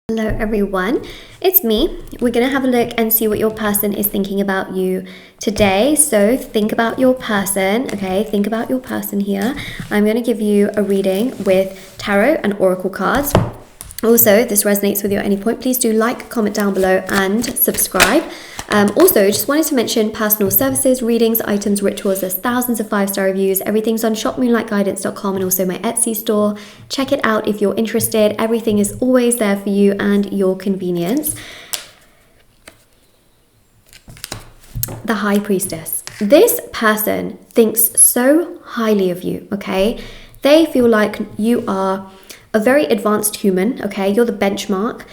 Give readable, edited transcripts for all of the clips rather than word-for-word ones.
Hello everyone, it's me. We're going to have a look and see what your person is thinking about you today. So think about your person, okay? Think about your person here. I'm going to give you a reading with tarot and oracle cards. Also, if this resonates with you at any point, please do like, comment down below and subscribe. Also, just wanted to mention personal services, readings, items, rituals. There's thousands of 5-star reviews. Everything's on shopmoonlightguidance.com and also my Etsy store. Check it out if you're interested. Everything is always there for you and your convenience. The High Priestess. This person thinks so highly of you, okay? They feel like you are a very advanced human, okay? You're the benchmark.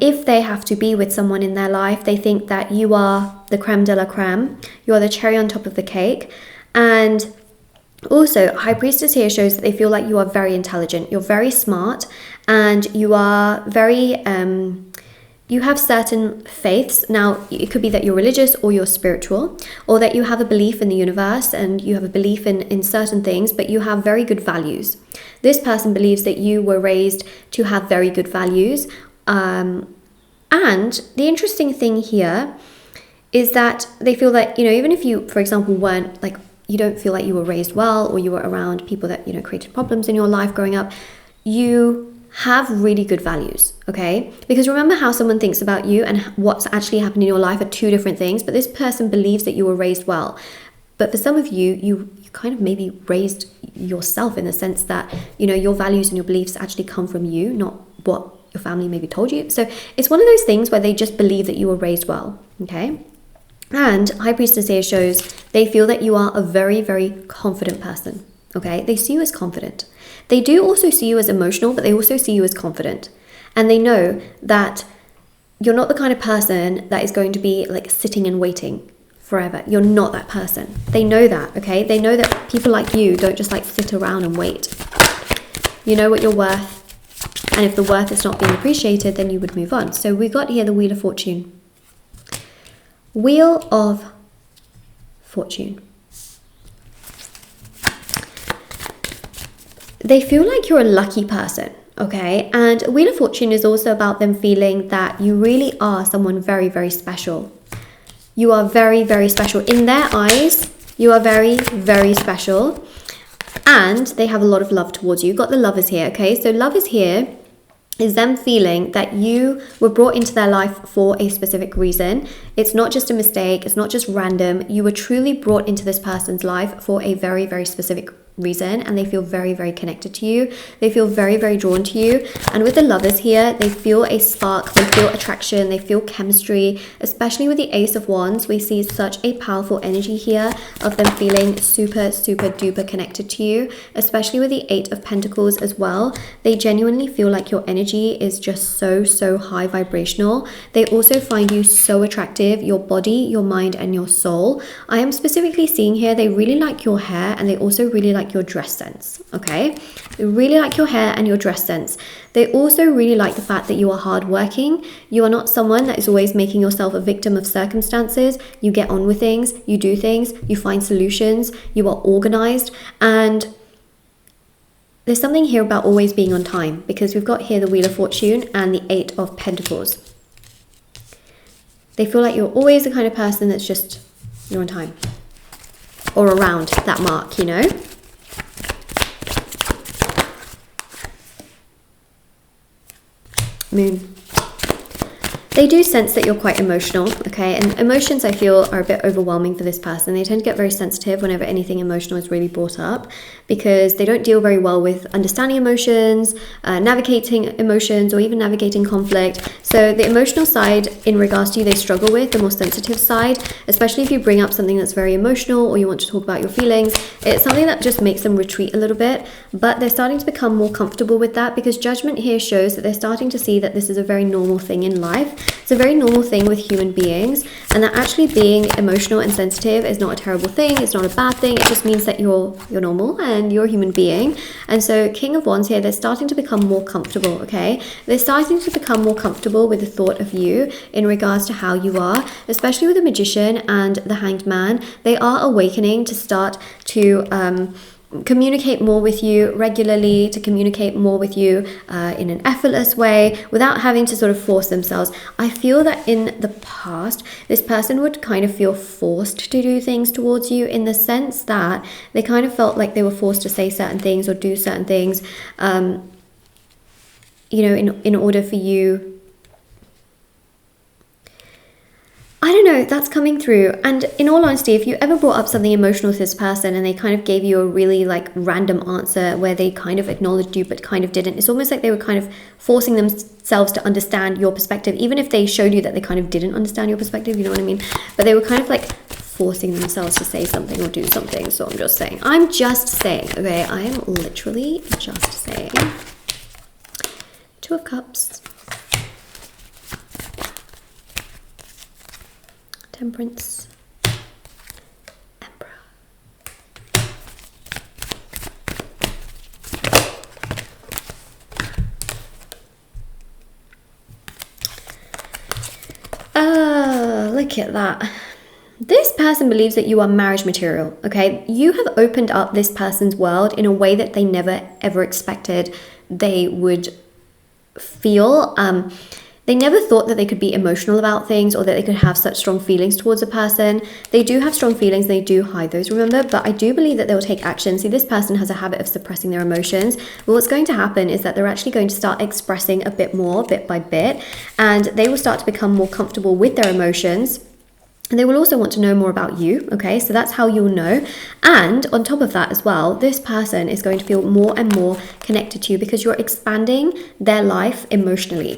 If they have to be with someone in their life, they think that you are the creme de la creme. You are the cherry on top of the cake. And also, High Priestess here shows that they feel like you are very intelligent. You're very smart and you are very, you have certain faiths. Now, it could be that you're religious or you're spiritual, or that you have a belief in the universe and you have a belief in certain things, but you have very good values. This person believes that you were raised to have very good values. And the interesting thing here is that they feel that, even if you, for example, weren't like, you don't feel like you were raised well, or you were around people that, created problems in your life growing up, you have really good values, okay? Because remember how someone thinks about you and what's actually happened in your life are two different things, but this person believes that you were raised well. But for some of you, you kind of maybe raised yourself in the sense that, your values and your beliefs actually come from you, not what your family maybe told you. So it's one of those things where they just believe that you were raised well, okay? And High Priestess here shows they feel that you are a very, very confident person, okay? They see you as confident. They do also see you as emotional, but they also see you as confident. And they know that you're not the kind of person that is going to be like sitting and waiting forever. You're not that person. They know that, okay? They know that people like you don't just like sit around and wait. You know what you're worth. And if the worth is not being appreciated, then you would move on. So we got here the Wheel of Fortune. Wheel of Fortune. They feel like you're a lucky person, okay? And Wheel of Fortune is also about them feeling that you really are someone very, very special. You are very, very special. In their eyes, you are very, very special. And they have a lot of love towards you. You've got the Lovers here, okay? So Lovers here is them feeling that you were brought into their life for a specific reason. It's not just a mistake. It's not just random. You were truly brought into this person's life for a very, very specific reason, and they feel very, very connected to you. They feel very, very drawn to you. And with the Lovers here, they feel a spark, they feel attraction, they feel chemistry. Especially with the Ace of Wands, we see such a powerful energy here of them feeling super, super duper connected to you. Especially with the Eight of Pentacles as well. They genuinely feel like your energy is just so, so high vibrational. They also find you so attractive, your body, your mind, and your soul. I am specifically seeing here, they really like your hair, and they also really like your dress sense, okay? They really like your hair and your dress sense. They also really like the fact that you are hardworking. You are not someone that is always making yourself a victim of circumstances. You get on with things, you do things, you find solutions, you are organized. And there's something here about always being on time, because we've got here the Wheel of Fortune and the Eight of Pentacles. They feel like you're always the kind of person that's just, you're on time. Or around that mark, Moon. They do sense that you're quite emotional, okay? And emotions, I feel, are a bit overwhelming for this person. They tend to get very sensitive whenever anything emotional is really brought up, because they don't deal very well with understanding emotions, navigating emotions, or even navigating conflict. So the emotional side, in regards to you, they struggle with. The more sensitive side, especially if you bring up something that's very emotional or you want to talk about your feelings, it's something that just makes them retreat a little bit. But they're starting to become more comfortable with that, because Judgment here shows that they're starting to see that this is a very normal thing in life. It's a very normal thing with human beings, and that actually being emotional and sensitive is not a terrible thing. It's not a bad thing. It just means that you're normal and you're a human being. And so King of Wands here, they're starting to become more comfortable, okay? They're starting to become more comfortable with the thought of you in regards to how you are, especially with the Magician and the Hanged Man. They are awakening to start to communicate more with you regularly, to communicate more with you in an effortless way without having to sort of force themselves. I feel that in the past, this person would kind of feel forced to do things towards you, in the sense that they kind of felt like they were forced to say certain things or do certain things, you know, in order for you. I don't know, that's coming through. And in all honesty, if you ever brought up something emotional to this person and they kind of gave you a really like random answer where they kind of acknowledged you but kind of didn't, it's almost like they were kind of forcing themselves to understand your perspective, even if they showed you that they kind of didn't understand your perspective, you know what I mean? But they were kind of like forcing themselves to say something or do something. So I'm just saying, okay, I am literally just saying. Two of Cups. Temperance, Emperor. Look at that. This person believes that you are marriage material, okay? You have opened up this person's world in a way that they never ever expected they would feel. They never thought that they could be emotional about things or that they could have such strong feelings towards a person. They do have strong feelings, they do hide those, remember, but I do believe that they will take action. See, this person has a habit of suppressing their emotions. But what's going to happen is that they're actually going to start expressing a bit more, bit by bit, and they will start to become more comfortable with their emotions. And they will also want to know more about you, okay? So that's how you'll know. And on top of that as well, this person is going to feel more and more connected to you because you're expanding their life emotionally.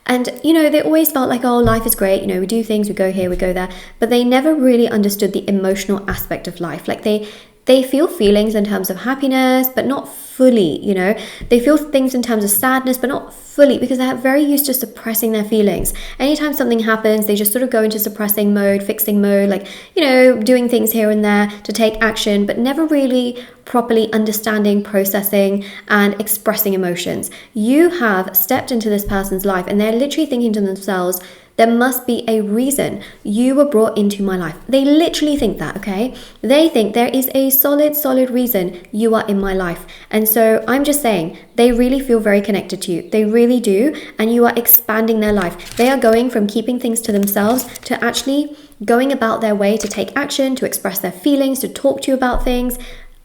And, you know, they always felt like, oh, life is great. You know, we do things, we go here, we go there. But they never really understood the emotional aspect of life. Like they feel feelings in terms of happiness, but not fully, you know. They feel things in terms of sadness, but not fully, because they're very used to suppressing their feelings. Anytime something happens, they just sort of go into suppressing mode, fixing mode, like, you know, doing things here and there to take action, but never really properly understanding, processing, and expressing emotions. You have stepped into this person's life and they're literally thinking to themselves, there must be a reason you were brought into my life. They literally think that, okay? They think there is a solid reason you are in my life. And so I'm just saying, they really feel very connected to you. They really do. And you are expanding their life. They are going from keeping things to themselves to actually going about their way to take action, to express their feelings, to talk to you about things.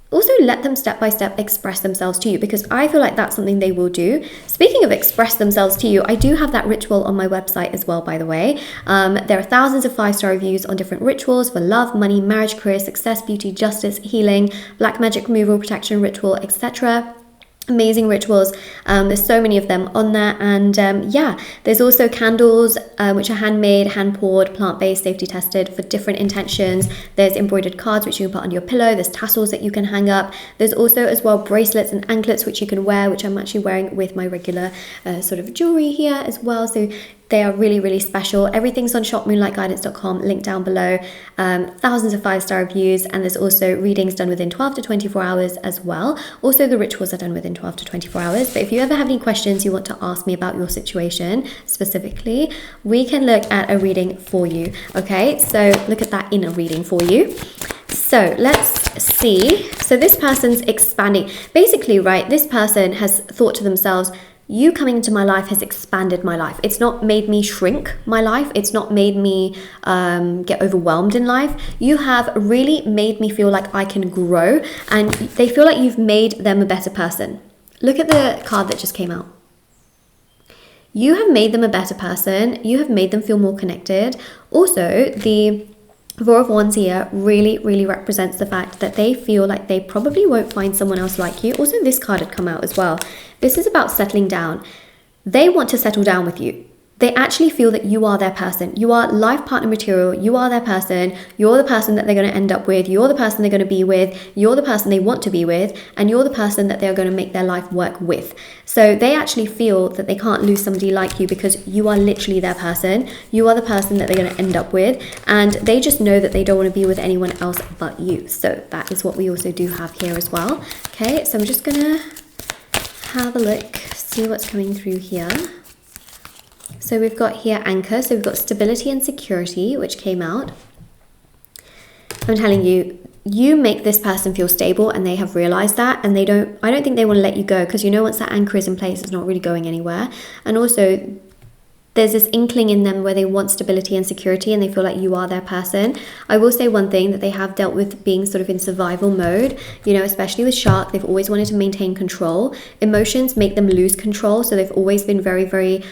Also, let them step by step express themselves to you, because I feel like that's something they will do. Speaking of express themselves to you, I do have that ritual on my website as well, by the way. There are thousands of 5-star reviews on different rituals for love, money, marriage, career, success, beauty, justice, healing, black magic removal, protection ritual, etc. Amazing rituals. There's so many of them on there. And yeah, there's also candles which are handmade, hand poured, plant-based, safety tested for different intentions. There's embroidered cards which you can put under your pillow. There's tassels that you can hang up. There's also as well bracelets and anklets which you can wear, which I'm actually wearing with my regular sort of jewelry here as well. So they are really special. Everything's on shopmoonlightguidance.com, link down below. Thousands of 5-star reviews, and there's also readings done within 12 to 24 hours as well. Also, the rituals are done within 12 to 24 hours. But if you ever have any questions you want to ask me about your situation specifically, we can look at a reading for you. Okay, so look at that inner reading for you. So let's see. So this person's expanding. Basically, right, this person has thought to themselves, you coming into my life has expanded my life. It's not made me shrink my life. It's not made me get overwhelmed in life. You have really made me feel like I can grow, and they feel like you've made them a better person. Look at the card that just came out. You have made them a better person. You have made them feel more connected. Also, the Four of Wands here really represents the fact that they feel like they probably won't find someone else like you. Also, this card had come out as well. This is about settling down. They want to settle down with you. They actually feel that you are their person. You are life partner material. You are their person. You're the person that they're going to end up with. You're the person they're going to be with. You're the person they want to be with. And you're the person that they're going to make their life work with. So they actually feel that they can't lose somebody like you because you are literally their person. You are the person that they're going to end up with. And they just know that they don't want to be with anyone else but you. So that is what we also do have here as well. Okay, so I'm just going to have a look, see what's coming through here. So we've got here anchor. So we've got stability and security, which came out. I'm telling you, you make this person feel stable, and they have realized that, and I don't think they want to let you go, because once that anchor is in place, it's not really going anywhere. And also, there's this inkling in them where they want stability and security, and they feel like you are their person. I will say one thing, that they have dealt with being sort of in survival mode, especially with Shark. They've always wanted to maintain control. Emotions make them lose control, so they've always been very, very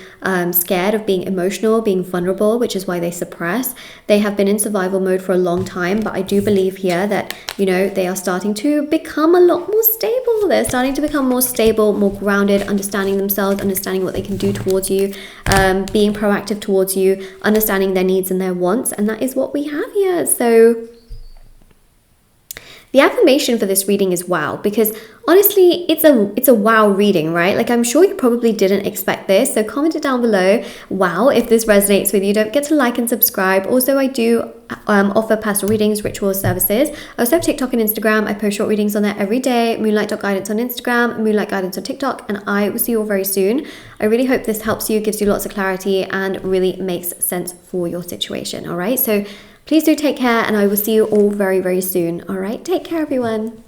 scared of being emotional, being vulnerable, which is why they suppress. They have been in survival mode for a long time, but I do believe here that, they are starting to become a lot more stable. They're starting to become more stable, more grounded, understanding themselves, understanding what they can do towards you, being proactive towards you, understanding their needs and their wants, and that is what we have here. So the affirmation for this reading is wow, because honestly, it's a wow reading, right? Like, I'm sure you probably didn't expect this. So comment it down below, wow, if this resonates with you. Don't forget to like and subscribe. Also, I do offer personal readings, ritual services. I also have TikTok and Instagram. I post short readings on there every day. Moonlight.guidance on Instagram, Moonlight Guidance on TikTok, and I will see you all very soon. I really hope this helps you, gives you lots of clarity, and really makes sense for your situation. All right, so please do take care, and I will see you all very, very soon. All right, take care, everyone.